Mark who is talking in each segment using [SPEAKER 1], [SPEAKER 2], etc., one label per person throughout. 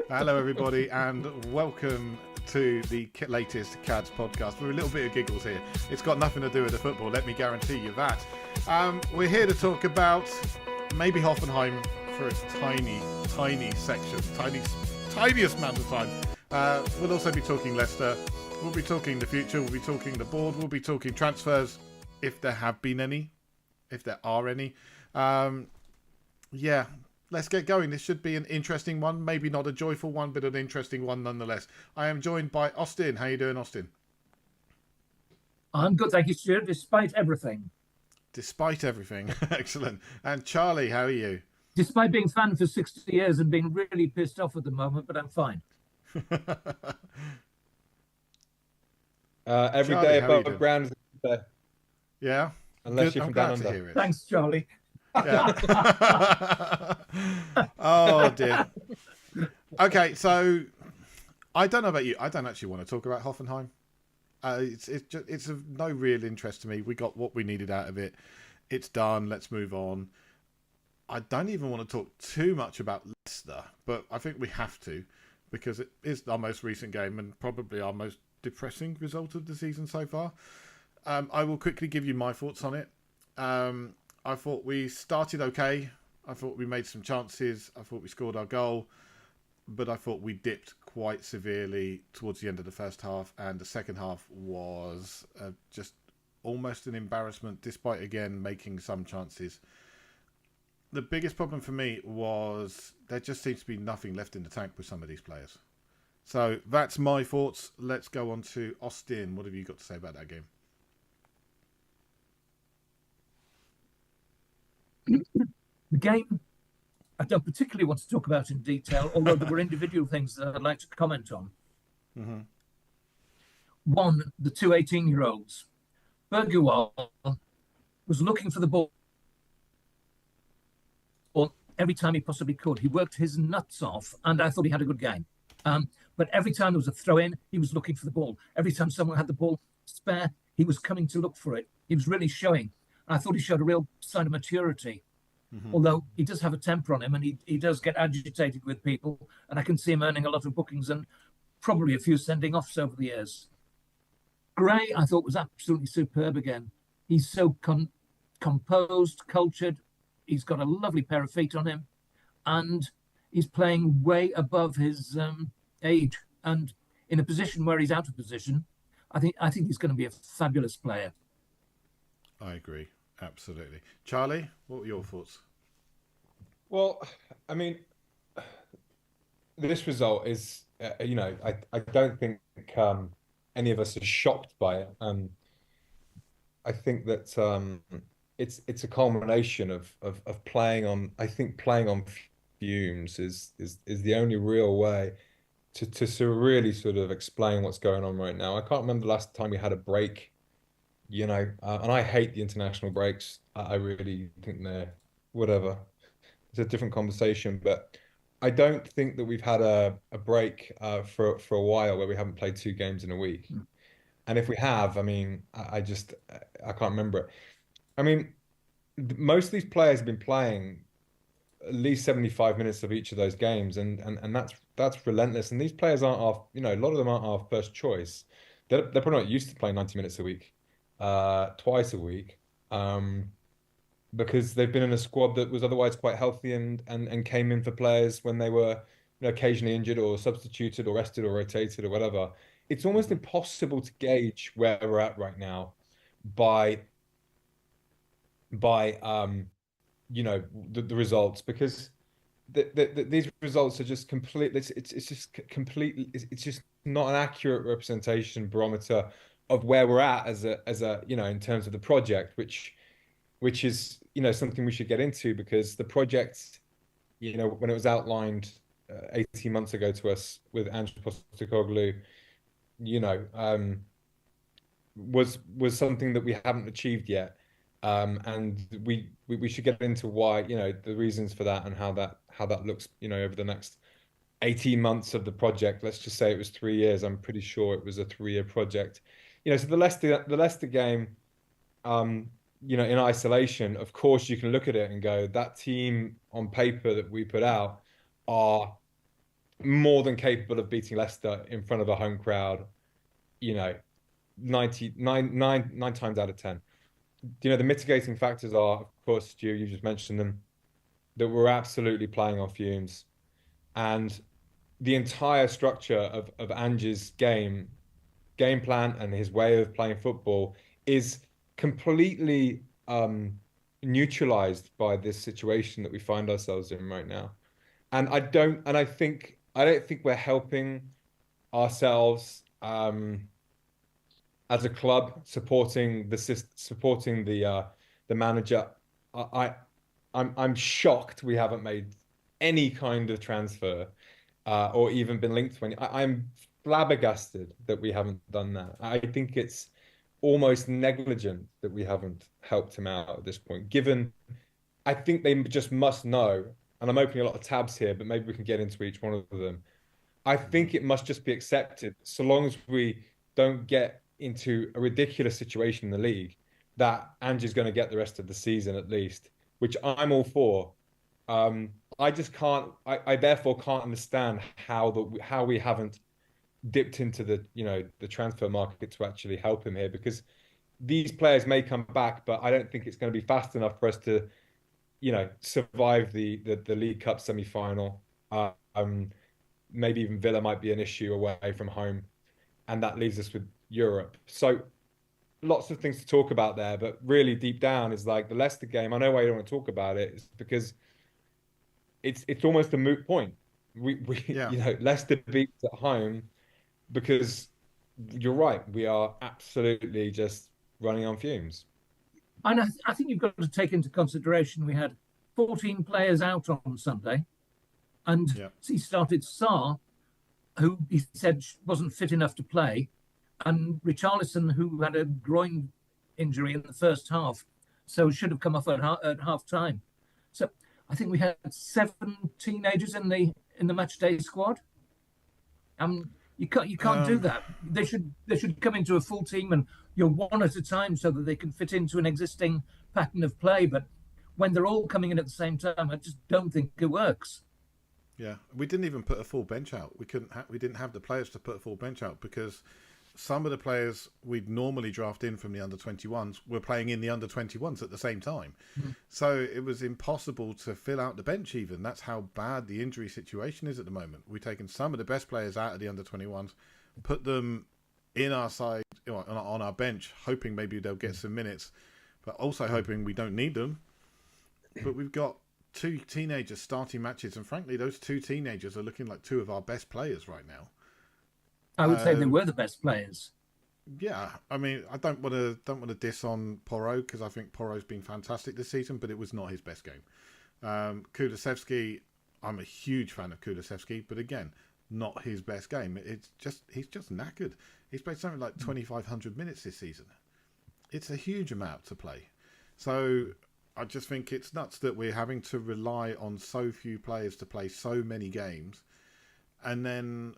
[SPEAKER 1] Hello, everybody, and welcome to the latest CADS podcast. With a little bit of giggles here. It's got nothing to do with the football, let me guarantee you that. We're here to talk about maybe Hoffenheim for a tiny section, tiniest amount of time. We'll also be talking Leicester. We'll be talking the future. We'll be talking the board. We'll be talking transfers, if there have been any, if there are any. Yeah. Let's get going. This should be an interesting one. Maybe not a joyful one, but an interesting one nonetheless. I am joined by Austin. How you doing, Austin?
[SPEAKER 2] I'm good, thank you, Stuart, despite everything.
[SPEAKER 1] Despite everything. Excellent. And Charlie, how are you?
[SPEAKER 2] Despite being fan for 60 years and being really pissed off at the moment, but I'm fine.
[SPEAKER 3] Every
[SPEAKER 1] Charlie,
[SPEAKER 3] day
[SPEAKER 1] how are you
[SPEAKER 3] above
[SPEAKER 1] doing?
[SPEAKER 3] ground is a good day.
[SPEAKER 1] Yeah?
[SPEAKER 3] Unless
[SPEAKER 1] Good.
[SPEAKER 3] you're
[SPEAKER 1] I'm
[SPEAKER 3] from
[SPEAKER 1] glad
[SPEAKER 3] down
[SPEAKER 1] to
[SPEAKER 3] under.
[SPEAKER 1] hear it.
[SPEAKER 2] Thanks, Charlie.
[SPEAKER 1] Yeah. Oh, dear. Okay, so I don't know about you. I don't actually want to talk about Hoffenheim. It's of no real interest to me. We got what we needed out of it. It's done. Let's move on. I don't even want to talk too much about Leicester, but I think we have to because it is our most recent game and probably our most depressing result of the season so far. I will quickly give you my thoughts on it. I thought we started okay. I thought we made some chances. I thought we scored our goal. But I thought we dipped quite severely towards the end of the first half. And the second half was just almost an embarrassment, despite, again, making some chances. The biggest problem for me was there just seems to be nothing left in the tank with some of these players. So that's my thoughts. Let's go on to Austin. What have you got to say about that game?
[SPEAKER 2] The game, I don't particularly want to talk about in detail, although there were individual things that I'd like to comment on.
[SPEAKER 1] Mm-hmm.
[SPEAKER 2] One, the two 18-year-olds. Bergwall was looking for the ball every time he possibly could. He worked his nuts off, and I thought he had a good game. But every time there was a throw-in, he was looking for the ball. Every time someone had the ball spare, he was coming to look for it. He was really showing. I thought he showed a real sign of maturity. Although he does have a temper on him and he does get agitated with people, and I can see him earning a lot of bookings and probably a few sending offs over the years. Gray, I thought, was absolutely superb again. He's so composed, cultured. He's got a lovely pair of feet on him, and he's playing way above his age and in a position where he's out of position. I think he's going to be a fabulous player.
[SPEAKER 1] I agree. Absolutely. Charlie, what were your thoughts?
[SPEAKER 3] Well, I mean, this result is, I don't think any of us are shocked by it. I think that it's a culmination of playing on. I think playing on fumes is the only real way to really sort of explain what's going on right now. I can't remember the last time we had a break. And I hate the international breaks. I really think they're whatever. It's a different conversation, but I don't think that we've had a break for a while where we haven't played 2 games in a week. And if we have, I mean, I can't remember it. I mean, most of these players have been playing at least 75 minutes of each of those games, and that's relentless. And these players aren't a lot of them aren't our first choice. They're probably not used to playing 90 minutes a week. Twice a week, because they've been in a squad that was otherwise quite healthy and came in for players when they were occasionally injured or substituted or rested or rotated or whatever. It's almost impossible to gauge where we're at right now by the results, because these results are just complete. It's just completely. It's just not an accurate representation barometer of where we're at as a in terms of the project, which is something we should get into, because the project, when it was outlined 18 months ago to us with Ange Postecoglou, was something that we haven't achieved yet, and we should get into why, the reasons for that and how that looks, over the next 18 months of the project. Let's just say it was 3 years. I'm pretty sure it was a 3-year project. So the Leicester game, in isolation, of course, you can look at it and go, that team on paper that we put out are more than capable of beating Leicester in front of a home crowd, you know, 9 times out of 10. You know, the mitigating factors are, of course, Stu, you just mentioned them, that we're absolutely playing on fumes. And the entire structure of Ange's game plan and his way of playing football is completely neutralized by this situation that we find ourselves in right now. And I don't think we're helping ourselves as a club supporting the manager. I'm shocked we haven't made any kind of transfer or even been linked to any. I'm flabbergasted that we haven't done that. I think it's almost negligent that we haven't helped him out at this point, given I think they just must know, and I'm opening a lot of tabs here, but maybe we can get into each one of them. I think it must just be accepted, so long as we don't get into a ridiculous situation in the league, that Ange's going to get the rest of the season at least, which I'm all for. I just can't. I therefore can't understand how we haven't dipped into the transfer market to actually help him here, because these players may come back, but I don't think it's going to be fast enough for us to survive the League Cup semi-final. Maybe even Villa might be an issue away from home, and that leaves us with Europe. So lots of things to talk about there, but really deep down is like the Leicester game. I know why you don't want to talk about it. It's because it's almost a moot point. Leicester beats at home because you're right. We are absolutely just running on fumes.
[SPEAKER 2] And I think you've got to take into consideration we had 14 players out on Sunday, and he started Sarr, who he said wasn't fit enough to play, and Richarlison, who had a groin injury in the first half, so should have come off at half time. So I think we had 7 teenagers in the match day squad. You can't do that. They should come into a full team and one at a time so that they can fit into an existing pattern of play. But when they're all coming in at the same time, I just don't think it works.
[SPEAKER 1] Yeah, we didn't even put a full bench out. We didn't have the players to put a full bench out because some of the players we'd normally draft in from the under-21s were playing in the under-21s at the same time. So it was impossible to fill out the bench even. That's how bad the injury situation is at the moment. We've taken some of the best players out of the under-21s, put them in our side, on our bench, hoping maybe they'll get some minutes, but also hoping we don't need them. But we've got 2 teenagers starting matches, and frankly, those 2 teenagers are looking like 2 of our best players right now.
[SPEAKER 2] I would say they were the best players.
[SPEAKER 1] Yeah, I mean, I don't want to diss on Porro because I think Porro's been fantastic this season, but it was not his best game. Kulusevski, I'm a huge fan of Kulusevski, but again, not his best game. He's just knackered. He's played something like 2,500 minutes this season. It's a huge amount to play. So I just think it's nuts that we're having to rely on so few players to play so many games, and then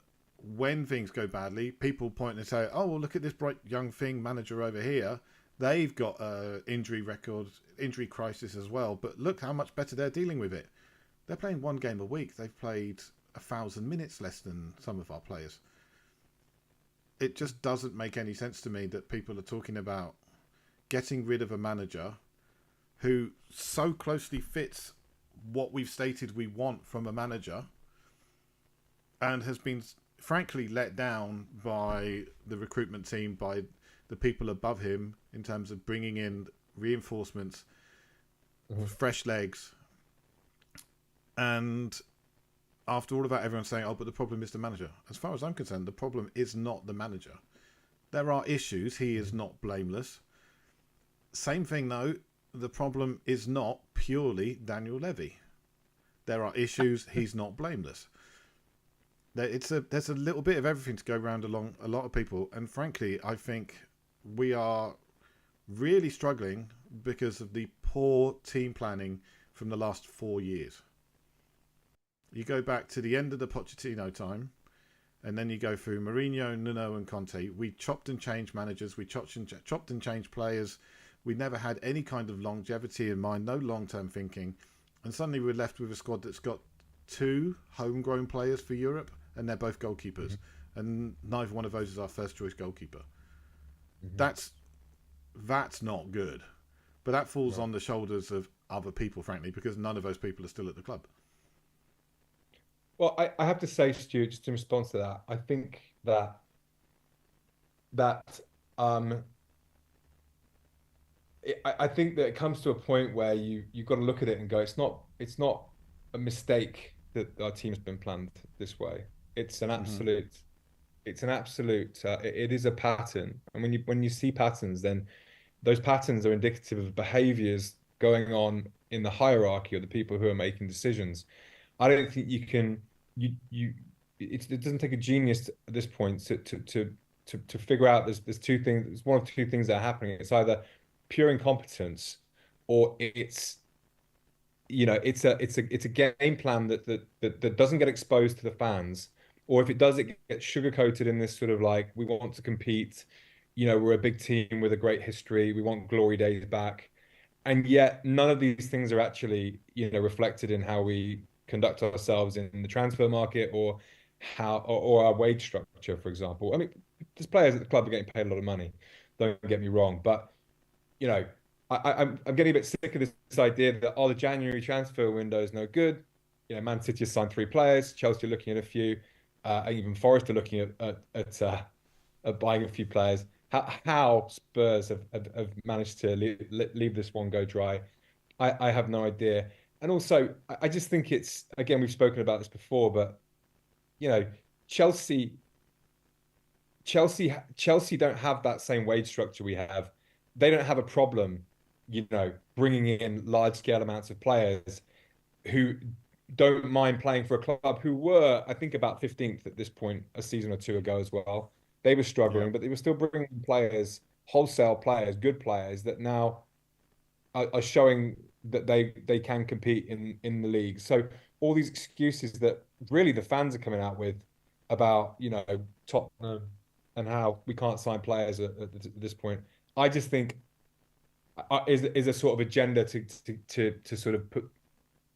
[SPEAKER 1] when things go badly, people point and say, oh, well, look at this bright young thing manager over here. They've got an injury record, injury crisis as well. But look how much better they're dealing with it. They're playing 1 game a week. They've played 1,000 minutes less than some of our players. It just doesn't make any sense to me that people are talking about getting rid of a manager who so closely fits what we've stated we want from a manager and has been frankly let down by the recruitment team, by the people above him in terms of bringing in reinforcements, fresh legs. And after all of that, everyone's saying, oh, but the problem is the manager. As far as I'm concerned, the problem is not the manager. There are issues. He is not blameless. Same thing, though. The problem is not purely Daniel Levy. There are issues. He's not blameless. There's a little bit of everything to go around along a lot of people, and frankly, I think we are really struggling because of the poor team planning from the last 4 years. You go back to the end of the Pochettino time, and then you go through Mourinho, Nuno, and Conte. We chopped and changed managers. We chopped and changed players. We never had any kind of longevity in mind, no long-term thinking, and suddenly we're left with a squad that's got two homegrown players for Europe, and they're both goalkeepers, and neither one of those is our first choice goalkeeper. That's not good, but that falls on the shoulders of other people, frankly, because none of those people are still at the club.
[SPEAKER 3] Well, I have to say, Stu, just in response to that, I think that I think that it comes to a point where you've got to look at it and go, it's not a mistake that our team's been planned this way. It's an absolute, it is a pattern. And when you see patterns, then those patterns are indicative of behaviors going on in the hierarchy of the people who are making decisions. I don't think you can, it doesn't take a genius at this point to figure out there's two things, there's one of two things that are happening. It's either pure incompetence, or it's a game plan that doesn't get exposed to the fans, or if it does, it gets sugar-coated in this sort of like, we want to compete, we're a big team with a great history, we want glory days back, and yet none of these things are actually reflected in how we conduct ourselves in the transfer market, or our wage structure, for example. I mean, there's players at the club are getting paid a lot of money, don't get me wrong, but I'm getting a bit sick of this idea that the January transfer window is no good. Man City has signed 3 players, Chelsea are looking at a few, even Forest are looking at buying a few players. How Spurs have managed to leave this one go dry, I have no idea. And also, I just think it's, again, we've spoken about this before, but Chelsea don't have that same wage structure we have. They don't have a problem, bringing in large scale amounts of players who don't mind playing for a club who were, I think, about 15th at this point a season or two ago as well. They were struggling, but they were still bringing players, wholesale players, good players that now are showing that they can compete in the league. So all these excuses that really the fans are coming out with about, Tottenham and how we can't sign players at this point, I just think is a sort of agenda to sort of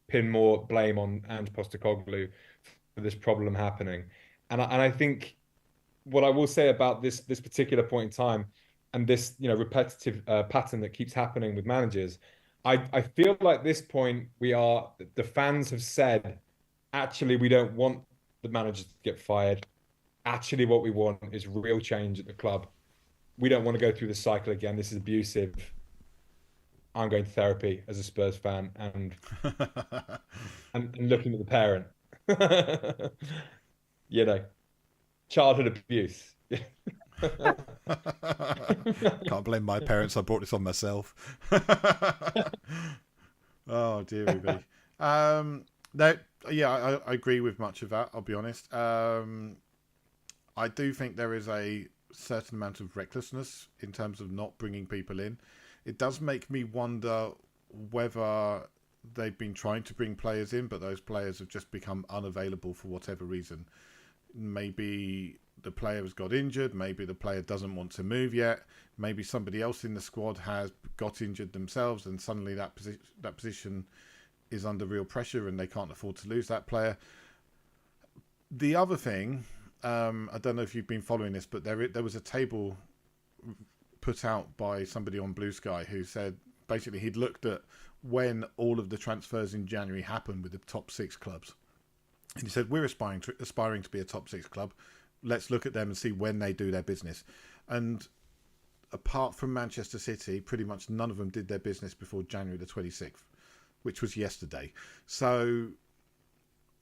[SPEAKER 3] pin more blame on Ange Postecoglou for this problem happening. And I think what I will say about this particular point in time, and this repetitive pattern that keeps happening with managers, I feel like this point the fans have said, actually, we don't want the managers to get fired. Actually, what we want is real change at the club. We don't want to go through the cycle again. This is abusive. I'm going to therapy as a Spurs fan and looking at the parent. Childhood abuse.
[SPEAKER 1] Can't blame my parents. I brought this on myself. Oh, dearie me. I agree with much of that, I'll be honest. I do think there is a certain amount of recklessness in terms of not bringing people in. It does make me wonder whether they've been trying to bring players in, but those players have just become unavailable for whatever reason. Maybe the player has got injured, maybe the player doesn't want to move yet, maybe somebody else in the squad has got injured themselves, and suddenly that position is under real pressure and they can't afford to lose that player. The other thing, I don't know if you've been following this, but there was a table put out by somebody on Blue Sky who said basically he'd looked at when all of the transfers in January happened with the top 6 clubs. And he said, we're aspiring to be a top 6 club. Let's look at them and see when they do their business. And apart from Manchester City, pretty much none of them did their business before January the 26th, which was yesterday. So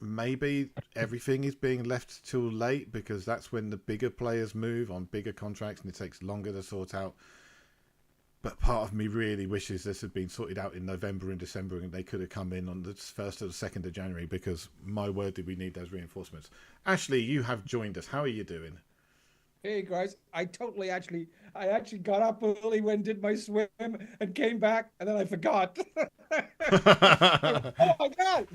[SPEAKER 1] maybe everything is being left till late because that's when the bigger players move on bigger contracts and it takes longer to sort out. But part of me really wishes this had been sorted out in November and December and they could have come in on the 1st or the 2nd of January because, my word, did we need those reinforcements. Ashley, you have joined us. How are you doing?
[SPEAKER 4] Hey, guys. I actually got up early, went did my swim and came back and then I forgot. Oh, my God.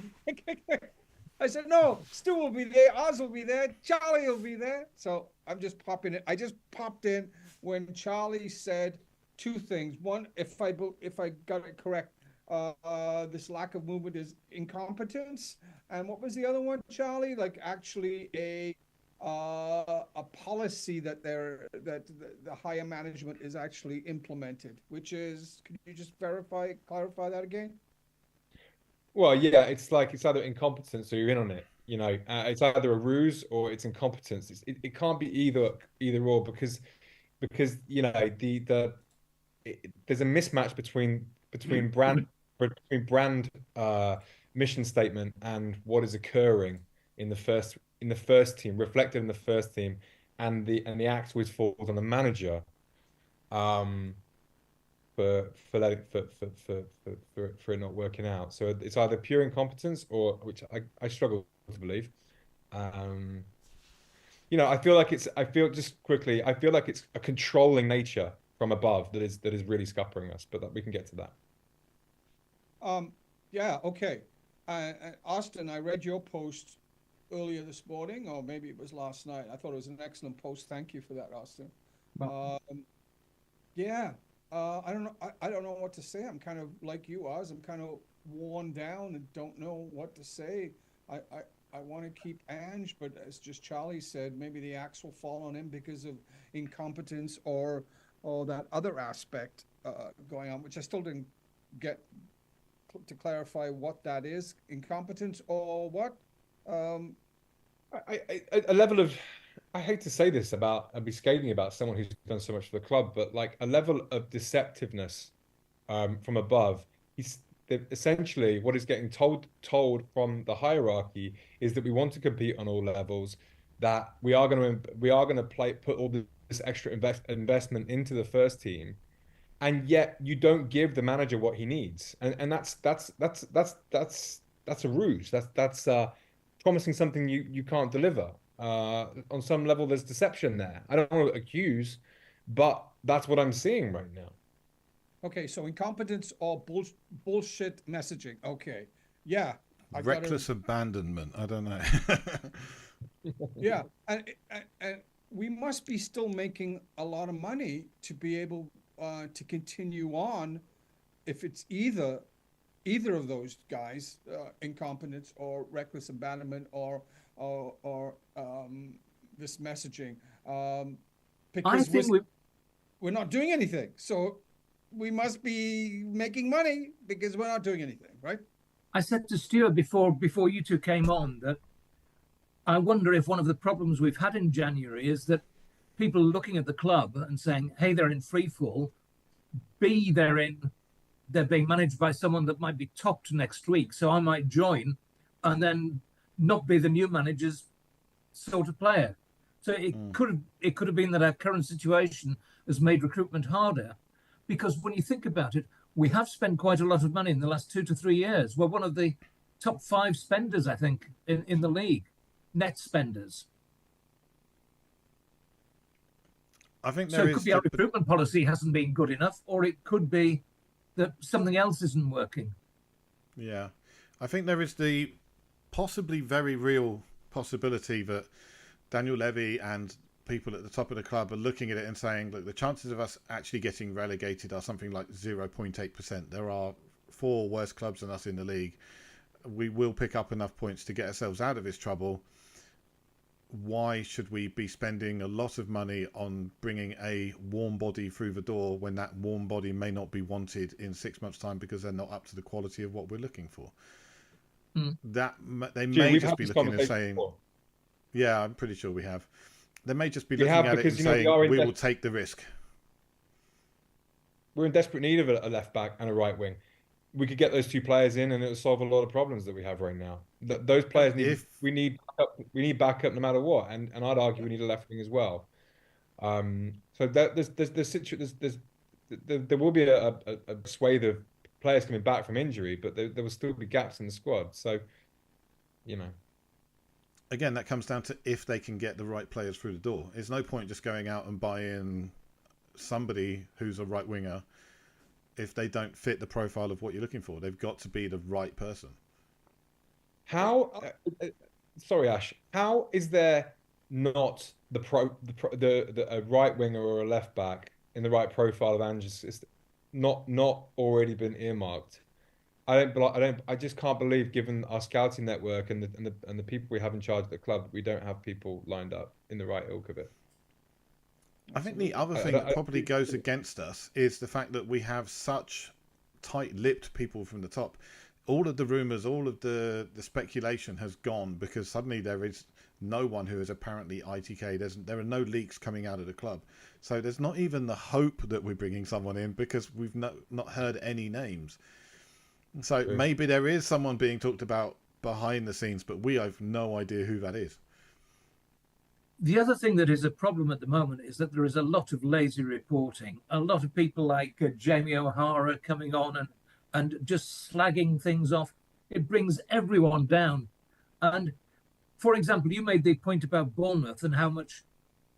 [SPEAKER 4] I said, no, Stu will be there, Oz will be there, Charlie will be there. So I'm just popping in. I just popped in when Charlie said 2 things. One, if I got it correct, this lack of movement is incompetence. And what was the other one, Charlie? Like actually a policy that the higher management is actually implemented, which is, can you just clarify that again?
[SPEAKER 3] Well, yeah, it's like it's either incompetence or you're in on it. It's either a ruse or it's incompetence. It can't be either or because there's a mismatch between brand mission statement and what is occurring in the first team, reflected in the first team, and the axe always falls on the manager. Um, for it not working out. So it's either pure incompetence or which I struggle to believe. Um, I feel like it's a controlling nature from above that is really scuppering us, but we can get to that.
[SPEAKER 4] Yeah, okay. Austin, I read your post earlier this morning, or maybe it was last night. I thought it was an excellent post. Thank you for that, Austin. Yeah, I don't know. I don't know what to say. I'm kind of like you, Oz. I'm kind of worn down and don't know what to say. I, I, I want to keep Ange, but as just Charlie said, maybe the axe will fall on him because of incompetence or that other aspect going on, which I still didn't get to clarify what that is. Incompetence or what? Um,
[SPEAKER 3] A level of, I hate to say this I'd be scathing about someone who's done so much for the club, but like a level of deceptiveness from above. Essentially what is getting told from the hierarchy is that we want to compete on all levels, that we are going to put all this extra investment into the first team, and yet you don't give the manager what he needs, and that's a ruse. That's promising something you can't deliver. On some level, there's deception there. I don't want to accuse, but that's what I'm seeing right now.
[SPEAKER 4] okay, so incompetence or bullshit messaging. Okay, yeah, I got to.
[SPEAKER 1] Reckless abandonment. I don't know.
[SPEAKER 4] Yeah, and we must be still making a lot of money to be able to continue on if it's either of those guys, incompetence or reckless abandonment or this messaging,
[SPEAKER 2] I
[SPEAKER 4] because
[SPEAKER 2] think we
[SPEAKER 4] we're not doing anything. So we must be making money because we're not doing anything, right?
[SPEAKER 2] I said to Stuart before you two came on that I wonder if one of the problems we've had in January is that people looking at the club and saying, hey, they're in free fall, B, they're being managed by someone that might be topped next week. So I might join and then not be the new manager's sort of player. So it could have been that our current situation has made recruitment harder, because when you think about it, we have spent quite a lot of money in the last 2 to 3 years. We're one of the top 5 spenders, I think, in the league, net spenders.
[SPEAKER 1] I think
[SPEAKER 2] So it could be our recruitment policy hasn't been good enough, or it could be that something else isn't working.
[SPEAKER 1] Yeah, I think there is the possibly very real possibility that Daniel Levy and people at the top of the club are looking at it and saying, look, the chances of us actually getting relegated are something like 0.8%. There are 4 worse clubs than us in the league. We will pick up enough points to get ourselves out of this trouble. Why should we be spending a lot of money on bringing a warm body through the door when that warm body may not be wanted in 6 months' time because they're not up to the quality of what we're looking for? That they may just be looking and saying, before. Yeah, I'm pretty sure we have. They may just be looking at it and saying, we will take the risk.
[SPEAKER 3] We're in desperate need of a left back and a right wing. We could get those 2 players in, and it would solve a lot of problems that we have right now. Those players we need backup no matter what, and I'd argue we need a left wing as well. So that there will be a swathe of players coming back from injury, but there will still be gaps in the squad. So,
[SPEAKER 1] again, that comes down to if they can get the right players through the door. There's no point just going out and buying somebody who's a right winger if they don't fit the profile of what you're looking for. They've got to be the right person.
[SPEAKER 3] How? Sorry, Ash. How is there not a right winger or a left back in the right profile of Ange's system not already been earmarked? I just can't believe, given our scouting network and the people we have in charge of the club, we don't have people lined up in the right ilk of it.
[SPEAKER 1] I think the other thing that probably goes against us is the fact that we have such tight-lipped people from the top. All of the rumours, all of the speculation has gone because suddenly there is no one who is apparently ITK. There are no leaks coming out of the club. So there's not even the hope that we're bringing someone in because we've not heard any names. So maybe there is someone being talked about behind the scenes, but we have no idea who that is.
[SPEAKER 2] The other thing that is a problem at the moment is that there is a lot of lazy reporting. A lot of people like Jamie O'Hara coming on and just slagging things off. It brings everyone down. And for example, you made the point about Bournemouth and how much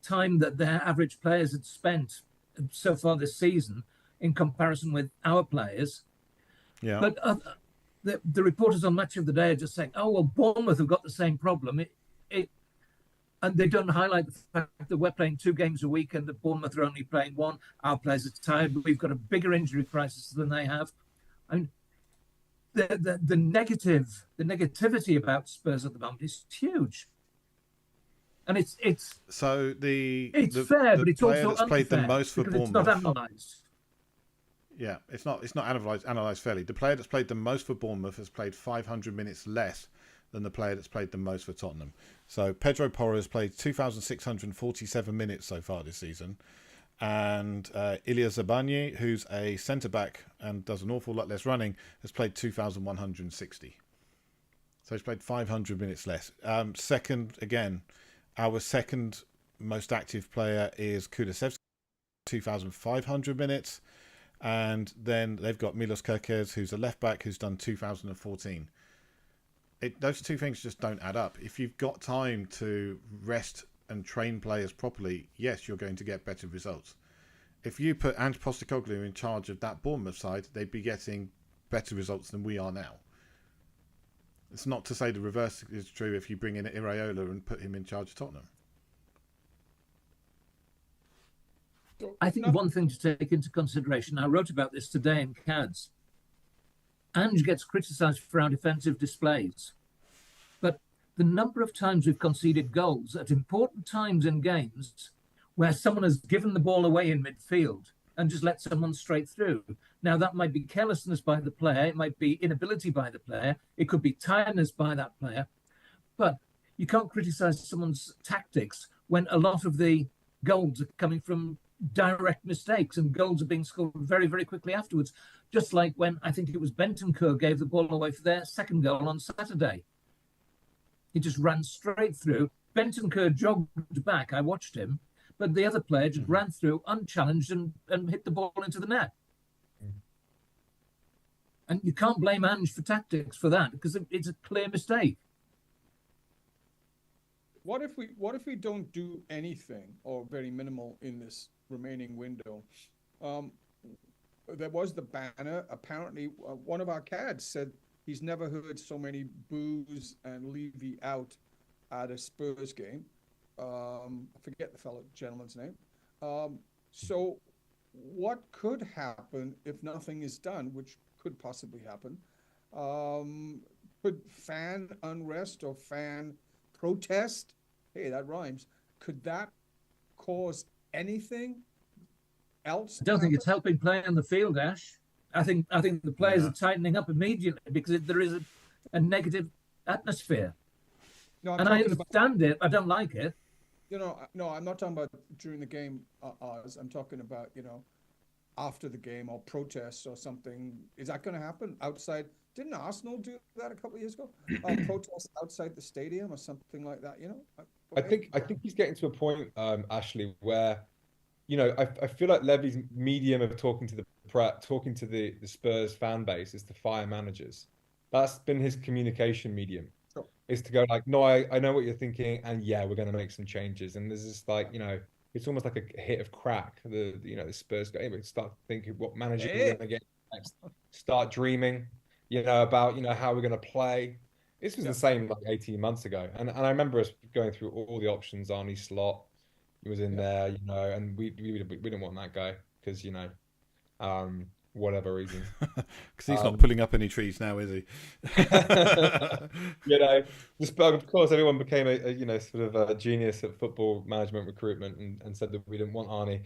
[SPEAKER 2] time that their average players had spent so far this season in comparison with our players.
[SPEAKER 1] Yeah.
[SPEAKER 2] But the reporters on Match of the Day are just saying, oh, well, Bournemouth have got the same problem. And they don't highlight the fact that we're playing 2 games a week and the Bournemouth are only playing 1. Our players are tired, but we've got a bigger injury crisis than they have. I mean, the negativity about Spurs at the moment is huge. And it's fair, but it's also unfair
[SPEAKER 1] played the most for
[SPEAKER 2] because
[SPEAKER 1] Bournemouth.
[SPEAKER 2] it's not analysed.
[SPEAKER 1] Yeah, it's not analysed fairly. The player that's played the most for Bournemouth has played 500 minutes less than the player that's played the most for Tottenham. So Pedro Porro has played 2,647 minutes so far this season. And Ilya Zabani, who's a centre-back and does an awful lot less running, has played 2,160. So he's played 500 minutes less. Our second most active player is Kulusevski, 2,500 minutes. And then they've got Milos Kerkez, who's a left-back, who's done 2,014. Those two things just don't add up. If you've got time to rest and train players properly, yes, you're going to get better results. If you put Ange Postecoglou in charge of that Bournemouth side, they'd be getting better results than we are now. It's not to say the reverse is true if you bring in Iraola and put him in charge of Tottenham.
[SPEAKER 2] I think one thing to take into consideration, I wrote about this today in CADS, Ange gets criticised for our defensive displays. But the number of times we've conceded goals at important times in games where someone has given the ball away in midfield and just let someone straight through. Now, that might be carelessness by the player. It might be inability by the player. It could be tiredness by that player. But you can't criticise someone's tactics when a lot of the goals are coming from direct mistakes and goals are being scored very, very quickly afterwards. Just like when I think it was Bentancur gave the ball away for their second goal on Saturday. He just ran straight through. Bentancur jogged back. I watched him. But the other player just ran through unchallenged and hit the ball into the net. And you can't blame Ange for tactics for that because it's a clear mistake.
[SPEAKER 4] What if we don't do anything or very minimal in this remaining window? There was the banner. Apparently, one of our CADs said he's never heard so many boos and Levy out at a Spurs game. I forget the fellow gentleman's name. So what could happen if nothing is done, which could possibly happen? Could fan unrest or fan protest, hey, that rhymes, could that cause anything else?
[SPEAKER 2] I don't think it's helping play on the field, Ash. I think the players are tightening up immediately because there is a negative atmosphere.
[SPEAKER 4] No,
[SPEAKER 2] and I understand it. I don't like it.
[SPEAKER 4] No, I'm not talking about during the game, Oz. I'm talking about, after the game or protests or something. Is that going to happen outside? Didn't Arsenal do that a couple of years ago? Protests outside the stadium or something like that,
[SPEAKER 3] I think he's getting to a point, Ashley, where, I feel like Levy's medium of talking to the Spurs fan base is to fire managers. That's been his communication medium.
[SPEAKER 4] Sure.
[SPEAKER 3] Is to go like, no, I know what you're thinking, and yeah, we're going to make some changes. And there's this like, it's almost like a hit of crack. The Spurs go, anyway, start thinking what manager we're going to get next. Start dreaming, about how we're going to play. This was the same like 18 months ago, and I remember us going through all the options. Arnie Slot, he was in there, and we didn't want that guy because whatever reason.
[SPEAKER 1] Because he's not pulling up any trees now, is he?
[SPEAKER 3] You know, just of course everyone became a sort of a genius at football management recruitment and said that we didn't want Arnie.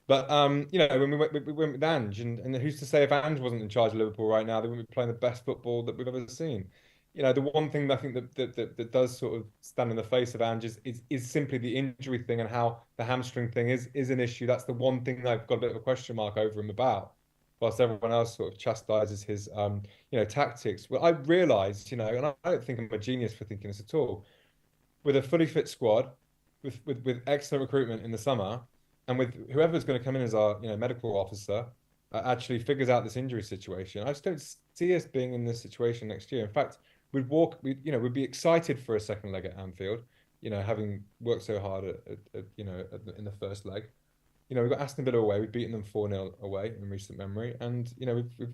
[SPEAKER 3] But you know, when we went with Ange, and who's to say if Ange wasn't in charge of Liverpool right now, they wouldn't be playing the best football that we've ever seen. You know, the one thing that I think that does sort of stand in the face of Ange is simply the injury thing, and how the hamstring thing is an issue. That's the one thing I've got a bit of a question mark over him about, whilst everyone else sort of chastises his tactics. Well, I realised, and I don't think I'm a genius for thinking this at all, with a fully fit squad, with excellent recruitment in the summer, and with whoever's going to come in as our medical officer actually figures out this injury situation, I just don't see us being in this situation next year. In fact, we'd be excited for a second leg at Anfield, having worked so hard in the first leg. We've got Aston Villa away. We've beaten them 4-0 away in recent memory, and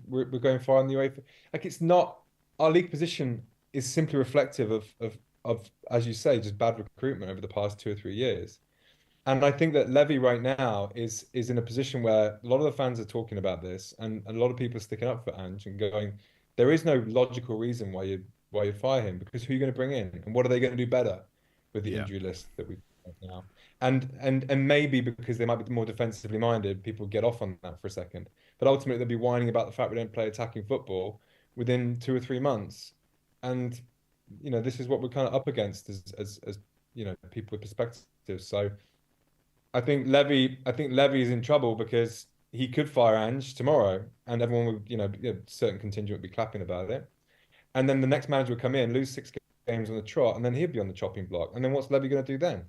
[SPEAKER 3] we're going far in the UEFA. Like, it's not, our league position is simply reflective of as you say, just bad recruitment over the past 2 or 3 years. And I think that Levy right now is in a position where a lot of the fans are talking about this, and a lot of people are sticking up for Ange and going, there is no logical reason why you fire him, because who are you going to bring in, and what are they going to do better with the injury list that we've got now? And maybe because they might be more defensively minded, people get off on that for a second. But ultimately, they'll be whining about the fact we don't play attacking football within 2 or 3 months. And this is what we're kind of up against as people with perspective. So I think Levy is in trouble, because he could fire Ange tomorrow, and everyone would, a certain contingent would be clapping about it. And then the next manager would come in, lose 6 games on the trot, and then he'd be on the chopping block. And then what's Levy going to do then?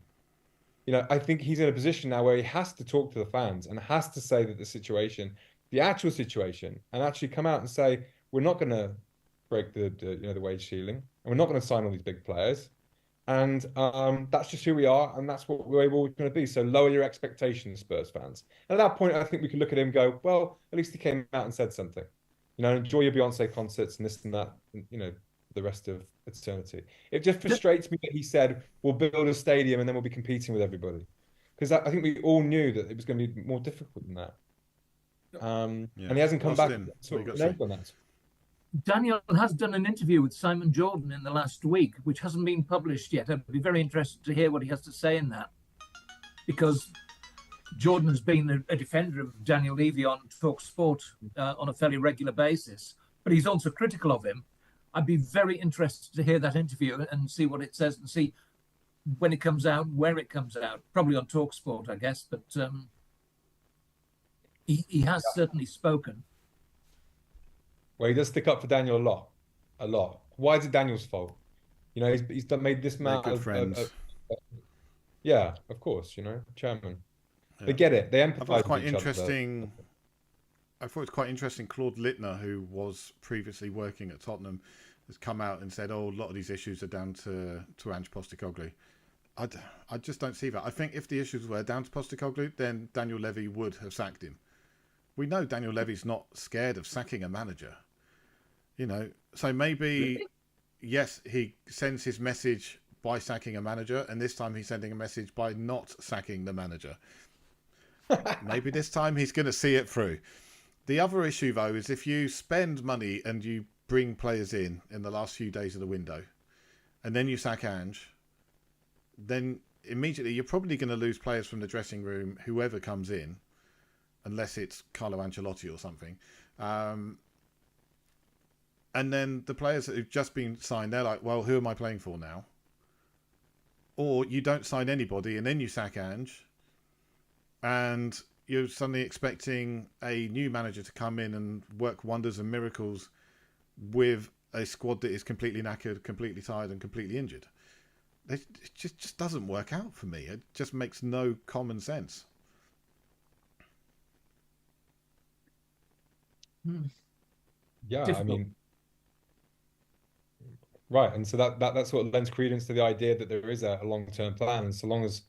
[SPEAKER 3] I think he's in a position now where he has to talk to the fans and has to say that the actual situation, and actually come out and say, we're not going to break the wage ceiling, and we're not going to sign all these big players. And that's just who we are, and that's what we're always going to be. So lower your expectations, Spurs fans. And at that point, I think we could look at him and go, well, at least he came out and said something. Enjoy your Beyonce concerts and this and that, the rest of eternity. It just frustrates me that he said, we'll build a stadium and then we'll be competing with everybody. Because I think we all knew that it was going to be more difficult than that. And he hasn't come back on that.
[SPEAKER 2] Daniel has done an interview with Simon Jordan in the last week, which hasn't been published yet. I'd be very interested to hear what he has to say in that, because Jordan has been a defender of Daniel Levy on TalkSport on a fairly regular basis, but he's also critical of him. I'd be very interested to hear that interview and see what it says, and see when it comes out, where it comes out. Probably on TalkSport, I guess, but he has certainly spoken.
[SPEAKER 3] Well, he does stick up for Daniel a lot. Why is it Daniel's fault? He's made this man
[SPEAKER 1] good friends.
[SPEAKER 3] Yeah, of course. Chairman. Yeah. They get it. They empathise. I thought it was quite
[SPEAKER 1] interesting. I thought it was quite interesting. Claude Littner, who was previously working at Tottenham, has come out and said, "Oh, a lot of these issues are down to Ange Postecoglou." I just don't see that. I think if the issues were down to Postecoglou, then Daniel Levy would have sacked him. We know Daniel Levy's not scared of sacking a manager. So maybe, yes, he sends his message by sacking a manager, and this time he's sending a message by not sacking the manager. Maybe this time he's going to see it through. The other issue, though, is if you spend money and you bring players in the last few days of the window, and then you sack Ange, then immediately you're probably going to lose players from the dressing room, whoever comes in, unless it's Carlo Ancelotti or something. And then the players that have just been signed, they're like, well, who am I playing for now? Or you don't sign anybody and then you sack Ange, and you're suddenly expecting a new manager to come in and work wonders and miracles with a squad that is completely knackered, completely tired, and completely injured. It just doesn't work out for me. It just makes no common sense.
[SPEAKER 3] Yeah,
[SPEAKER 2] Difficult.
[SPEAKER 3] I mean, right, and so that sort of lends credence to the idea that there is a long-term plan, and so long as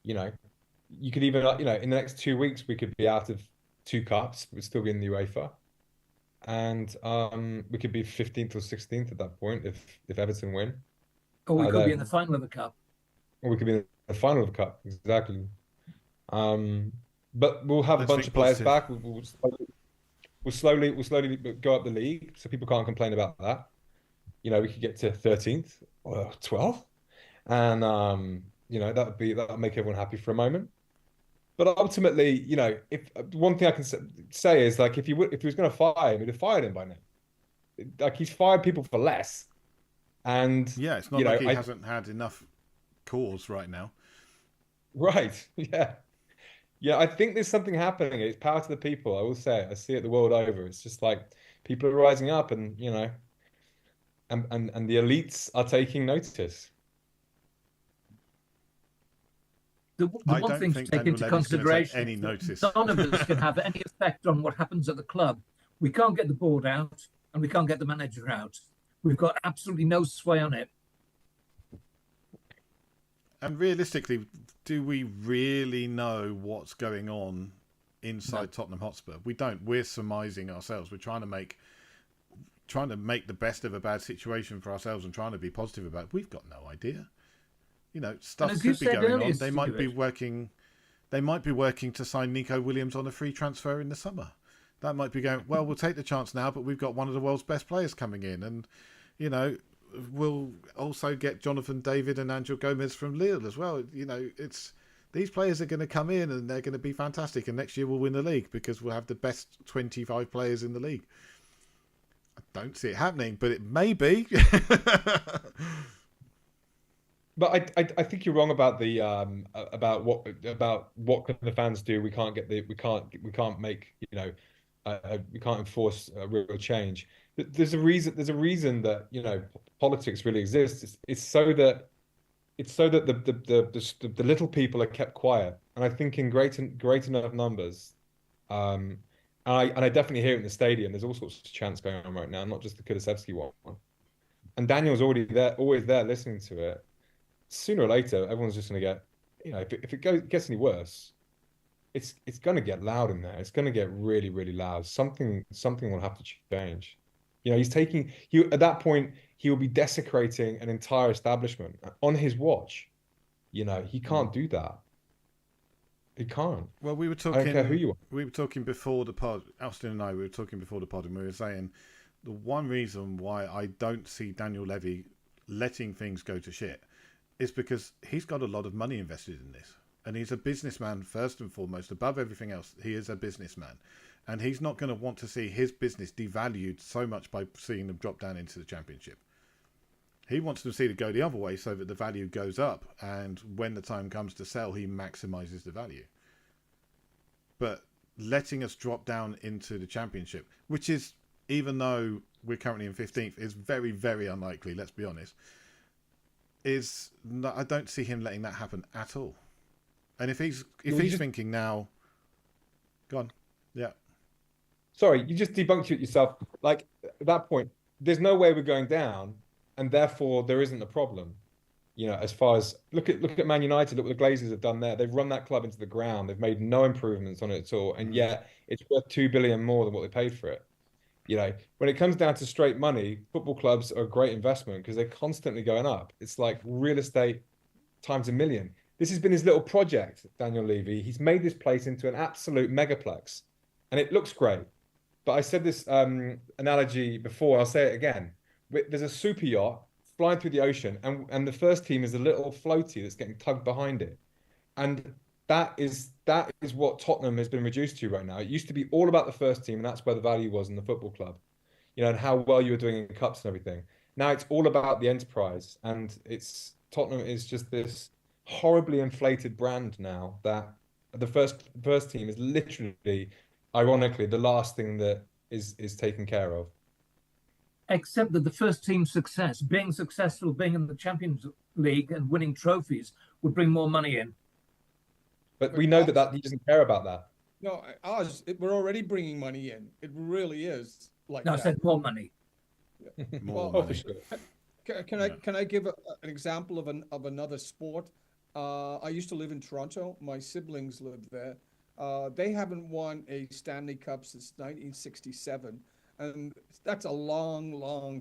[SPEAKER 3] you could even in the next 2 weeks we could be out of 2 cups, but we'd still be in the UEFA, and we could be 15th or 16th at that point if Everton win,
[SPEAKER 2] or we could be in the final of the cup,
[SPEAKER 3] or we could be in the final of the cup, exactly. But we'll have a bunch of players back. we'll slowly go up the league, so people can't complain about that. You know, we could get to 13th or 12th, and that'll make everyone happy for a moment. But ultimately, you know, if one thing I can say is like if he was going to fire him, he'd have fired him by now. Like he's fired people for less, and
[SPEAKER 1] Yeah, it's not
[SPEAKER 3] you know,
[SPEAKER 1] like he hasn't had enough cause right now.
[SPEAKER 3] right, yeah. Yeah, I think there's something happening. It's power to the people. I will say it. I see it the world over. It's just like people are rising up, and you know, and the elites are taking notice.
[SPEAKER 2] The
[SPEAKER 1] I
[SPEAKER 2] one
[SPEAKER 1] don't
[SPEAKER 2] thing to
[SPEAKER 1] think
[SPEAKER 2] take
[SPEAKER 1] Daniel
[SPEAKER 2] into
[SPEAKER 1] Levy's going to take
[SPEAKER 2] consideration
[SPEAKER 1] any
[SPEAKER 2] is
[SPEAKER 1] notice.
[SPEAKER 2] that none of us can have any effect on what happens at the club. We can't get the board out, and we can't get the manager out. We've got absolutely no sway on it.
[SPEAKER 1] And realistically, do we really know what's going on inside Tottenham Hotspur? We don't. We're surmising ourselves. We're trying to make the best of a bad situation for ourselves and trying to be positive about it. We've got no idea. You know, stuff could be going on. They might be working. They might be working to sign Nico Williams on a free transfer in the summer. That might be going, well, we'll take the chance now, but we've got one of the world's best players coming in. And, you know, we'll also get Jonathan David and Angel Gomez from Lille as well. You know, these players are going to come in and they're going to be fantastic. And next year we'll win the league because we'll have the best 25 players in the league. I don't see it happening, but it may be.
[SPEAKER 3] But I think you're wrong about the about what can the fans do. We can't make, you know, we can't enforce a real change. There's a reason that, you know, politics really exists. It's so that the little people are kept quiet, and I think in great enough numbers. And I definitely hear it in the stadium. There's all sorts of chants going on right now, not just the Kulusevski one. And Daniel's always there listening to it. Sooner or later, everyone's just going to get, you know, if it gets any worse, it's going to get loud in there. It's going to get really, really loud. Something will have to change. You know, at that point, he will be desecrating an entire establishment on his watch. You know, he can't do that. He can't.
[SPEAKER 1] Well, we were talking.
[SPEAKER 3] I don't care who you are.
[SPEAKER 1] We were talking before the pod. Austin and I, we were talking before the pod, and we were saying the one reason why I don't see Daniel Levy letting things go to shit is because he's got a lot of money invested in this. And he's a businessman first and foremost. Above everything else, he is a businessman. And he's not going to want to see his business devalued so much by seeing them drop down into the Championship. He wants to see it go the other way so that the value goes up. And when the time comes to sell, he maximises the value. But letting us drop down into the Championship, which is, even though we're currently in 15th, is very, very unlikely, let's be honest, I don't see him letting that happen at all. And if he's thinking now, go on, yeah.
[SPEAKER 3] Sorry, you just debunked it yourself. Like at that point, there's no way we're going down, and therefore there isn't a problem. You know, as far as look at Man United, look what the Glazers have done there. They've run that club into the ground. They've made no improvements on it at all, and yet it's worth $2 billion more than what they paid for it. You know, when it comes down to straight money, football clubs are a great investment because they're constantly going up. It's like real estate times a million. This has been his little project, Daniel Levy. He's made this place into an absolute megaplex, and it looks great. But I said this analogy before. I'll say it again. There's a super yacht flying through the ocean, and the first team is a little floaty that's getting tugged behind it, and that is what Tottenham has been reduced to right now. It used to be all about the first team, and that's where the value was in the football club, you know, and how well you were doing in cups and everything. Now it's all about the enterprise, and Tottenham is just this horribly inflated brand now that the first team is literally, ironically, the last thing that is taken care of.
[SPEAKER 2] Except that the first team's success, being successful, being in the Champions League and winning trophies, would bring more money in.
[SPEAKER 3] But we know that he doesn't care about that.
[SPEAKER 4] No, we're already bringing money in. It really is like
[SPEAKER 2] No,
[SPEAKER 4] that.
[SPEAKER 2] I said more money.
[SPEAKER 1] More
[SPEAKER 3] Oh,
[SPEAKER 1] money.
[SPEAKER 3] for sure.
[SPEAKER 4] Can I give an example of another sport? I used to live in Toronto. My siblings lived there. They haven't won a Stanley Cup since 1967, and that's a long, long